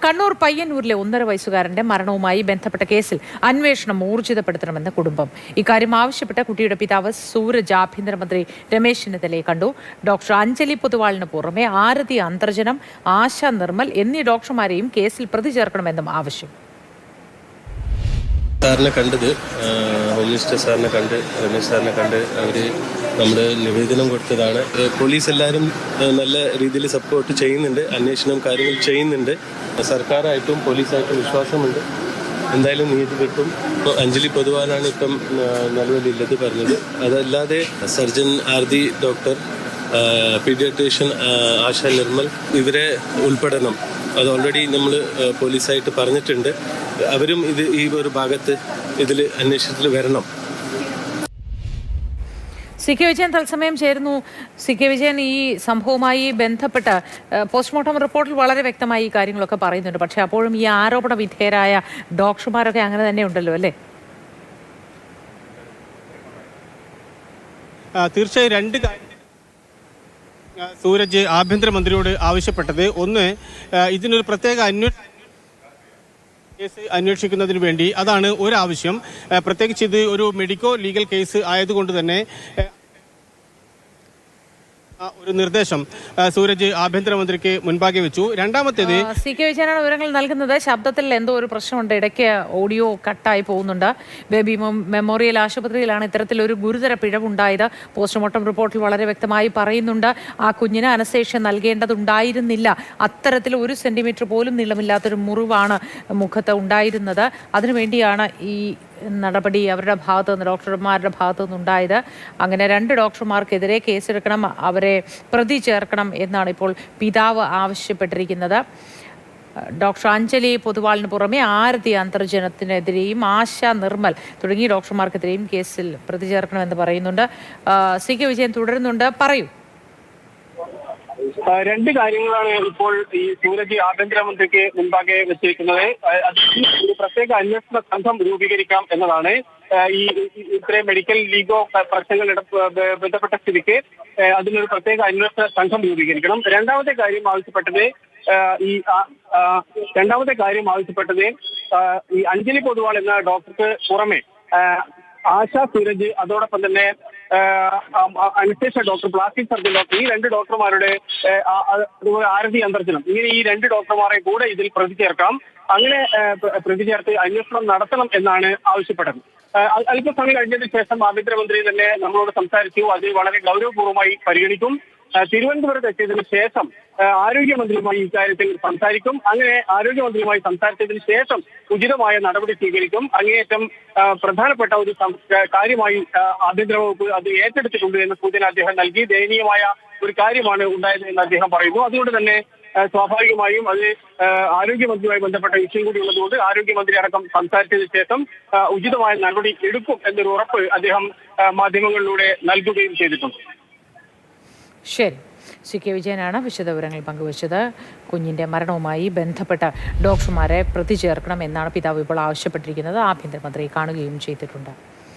കണ്ണൂർ പയ്യന്നൂരിലെ 1.5 വയസ്സുകാരന്റെ മരണവുമായി ബന്ധപ്പെട്ട കേസിൽ അന്വേഷണം ഊർജിതപ്പെടുത്തണമെന്ന് കുടുംബം. ഇക്കാര്യം ആവശ്യപ്പെട്ട കുട്ടിയുടെ പിതാവ് സൂരജ് ആഭ്യന്തരമന്ത്രി രമേശ് ചെന്നിത്തലയെ കണ്ടു. ഡോക്ടർ അഞ്ജലി പൊതുവാളിന് പുറമെ ആരതി അന്തർജനം, ആശ നിർമ്മൽ എന്നീ ഡോക്ടർമാരെയും കേസിൽ പ്രതി ചേർക്കണമെന്നും ആവശ്യം. സാറിനെ കണ്ടത് ഹോം മിനിസ്റ്റർ സാറിനെ കണ്ട് രമേശ് സാറിനെ കണ്ട് അവർ നമ്മൾ നിവേദനം കൊടുത്തതാണ്. പോലീസ് എല്ലാവരും നല്ല രീതിയിൽ സപ്പോർട്ട് ചെയ്യുന്നുണ്ട്, അന്വേഷണം കാര്യങ്ങൾ ചെയ്യുന്നുണ്ട്. സർക്കാരായിട്ടും പോലീസായിട്ടും വിശ്വാസമുണ്ട്, എന്തായാലും നീതി കിട്ടും. ഇപ്പോൾ അഞ്ജലി പൊതുവാലാണ് ഇപ്പം നിലവിലുള്ളത് പറഞ്ഞത്. അതല്ലാതെ സർജൻ ആർതി ഡോക്ടർ, പീഡിയാട്രീഷ്യൻ ആശ നിർമ്മൽ ഇവരെ ഉൾപ്പെടണം. അത് ഓൾറെഡി നമ്മൾ പോലീസായിട്ട് പറഞ്ഞിട്ടുണ്ട്. അവരും ഈ ഒരു ഭാഗത്ത് ഇതിൽ അന്വേഷണത്തിൽ വരണം. സി കെ വിജയൻ തത്സമയം ചേരുന്നു. സി കെ വിജയൻ, ഈ സംഭവവുമായി ബന്ധപ്പെട്ട് പോസ്റ്റ്മോർട്ടം റിപ്പോർട്ടിൽ വളരെ വ്യക്തമായി ഈ കാര്യങ്ങളൊക്കെ പറയുന്നുണ്ട്. പക്ഷേ അപ്പോഴും ഈ ആരോപണ വിധേയരായ ഡോക്ടർമാരൊക്കെ അങ്ങനെ തന്നെ ഉണ്ടല്ലോ, അല്ലേ? തീർച്ചയായും രണ്ട് കാര്യം സൂരജ് ആഭ്യന്തരമന്ത്രിയോട് ആവശ്യപ്പെട്ടത്. ഒന്ന്, ഇതിനൊരു പ്രത്യേക കേസ് അന്വേഷിക്കുന്നതിന് വേണ്ടി, അതാണ് ഒരാവശ്യം. പ്രത്യേകിച്ച് ഇത് ഒരു മെഡിക്കോ ലീഗൽ കേസ് ആയതുകൊണ്ട് തന്നെ ഒരു നിർദ്ദേശം സൂരജ് ആഭ്യന്തരമന്ത്രിക്ക് മുൻപാകെ വെച്ചു. രണ്ടാമത്തേത്, സി കെ വിജയനാണ് വിവരങ്ങൾ നൽകുന്നത്. ശബ്ദത്തിൽ എന്തോ ഒരു പ്രശ്നമുണ്ട്, ഇടയ്ക്ക് ഓഡിയോ കട്ടായി പോകുന്നുണ്ട്. ബേബി മെമ്മോറിയൽ ആശുപത്രിയിലാണ് ഇത്തരത്തിലൊരു ഗുരുതര പിഴവുണ്ടായത്. പോസ്റ്റ്മോർട്ടം റിപ്പോർട്ടിൽ വളരെ വ്യക്തമായി പറയുന്നുണ്ട്, ആ കുഞ്ഞിന് അനസ്തേഷ്യ നൽകേണ്ടതുണ്ടായിരുന്നില്ല. അത്തരത്തിൽ 1 സെന്റിമീറ്റർ പോലും നീളമില്ലാത്തൊരു മുറിവാണ് മുഖത്ത് ഉണ്ടായിരുന്നത്. അതിനുവേണ്ടിയാണ് ഈ നടപടി അവരുടെ ഭാഗത്തു നിന്ന്, ഡോക്ടർമാരുടെ ഭാഗത്തു നിന്നുണ്ടായത്. അങ്ങനെ 2 ഡോക്ടർമാർക്കെതിരെ കേസെടുക്കണം, അവരെ പ്രതി ചേർക്കണം എന്നാണ് ഇപ്പോൾ പിതാവ് ആവശ്യപ്പെട്ടിരിക്കുന്നത്. ഡോക്ടർ അഞ്ജലി പൊതുവാളിന് പുറമെ ആരതി അന്തർജനത്തിനെതിരെയും ആശ നിർമ്മൽ തുടങ്ങിയ ഡോക്ടർമാർക്കെതിരെയും കേസിൽ പ്രതി ചേർക്കണമെന്ന് പറയുന്നുണ്ട്. സി കെ വിജയൻ തുടരുന്നുണ്ട്, പറയൂ. രണ്ട് കാര്യങ്ങളാണ് ഇപ്പോൾ ഈ സൂരജ് ആഭ്യന്തരമന്ത്രിക്ക് മുൻപാകെ വെച്ചിരിക്കുന്നത്. ഒരു പ്രത്യേക അന്വേഷണ സംഘം രൂപീകരിക്കാം എന്നതാണ്. ഈ ഇത്രയും മെഡിക്കൽ ലീഗോ പ്രശ്നങ്ങൾ ബന്ധപ്പെട്ട സ്ഥിതിക്ക് അതിനൊരു പ്രത്യേക അന്വേഷണ സംഘം രൂപീകരിക്കണം. രണ്ടാമത്തെ കാര്യം ആവശ്യപ്പെട്ടത് ഈ അഞ്ജലി പൊതുവാൾ എന്ന ഡോക്ടർക്ക് പുറമെ ആശ, സൂരജ്, അതോടൊപ്പം തന്നെ anaesthesia doctor, plastic surgeon doctor, ഈ 2 ഡോക്ടർമാരുടെ അതുപോലെ ആരതി അന്തർജനം, ഇങ്ങനെ ഈ 2 ഡോക്ടർമാരെ കൂടെ ഇതിൽ പ്രതി ചേർക്കാം. അങ്ങനെ പ്രതി ചേർത്ത് അന്വേഷണം നടത്തണം എന്നാണ് ആവശ്യപ്പെട്ടത്. അല്പസമയം കഴിഞ്ഞതിന് ശേഷം ആഭ്യന്തരമന്ത്രി തന്നെ നമ്മളോട് സംസാരിച്ചു. അത് വളരെ ഗൗരവപൂർവ്വമായി പരിഗണിക്കും. തിരുവനന്തപുരത്ത് എത്തിയതിനു ശേഷം ആരോഗ്യമന്ത്രിയുമായി ഇക്കാര്യത്തിൽ സംസാരിക്കും. അങ്ങനെ ആരോഗ്യമന്ത്രിയുമായി സംസാരിച്ചതിന് ശേഷം ഉചിതമായ നടപടി സ്വീകരിക്കും. അങ്ങേയറ്റം പ്രധാനപ്പെട്ട ഒരു കാര്യമായി ആഭ്യന്തര വകുപ്പ് അത് ഏറ്റെടുത്തിട്ടുണ്ട് എന്ന സൂചന അദ്ദേഹം നൽകി. ദയനീയമായ ഒരു കാര്യമാണ് ഉണ്ടായത് എന്ന് അദ്ദേഹം പറയുന്നു. അതുകൊണ്ട് തന്നെ സ്വാഭാവികമായും അത് ആരോഗ്യമന്ത്രിയുമായി ബന്ധപ്പെട്ട വിഷയം കൂടി ഉള്ളതുകൊണ്ട് ആരോഗ്യമന്ത്രി അടക്കം സംസാരിച്ചതിന് ശേഷം ഉചിതമായ നടപടി എടുക്കും എന്നൊരു ഉറപ്പ് അദ്ദേഹം മാധ്യമങ്ങളിലൂടെ നൽകുകയും ചെയ്തിട്ടുണ്ട്. ശരി, സി കെ വിജയനാണ് വിശദവിവരങ്ങൾ പങ്കുവച്ചത്. കുഞ്ഞിന്റെ മരണവുമായി ബന്ധപ്പെട്ട ഡോക്ടർമാരെ പ്രതി ചേർക്കണം എന്നാണ് പിതാവ് ഇപ്പോൾ ആവശ്യപ്പെട്ടിരിക്കുന്നത്. ആഭ്യന്തരമന്ത്രി കാണുകയും ചെയ്തിട്ടുണ്ട്.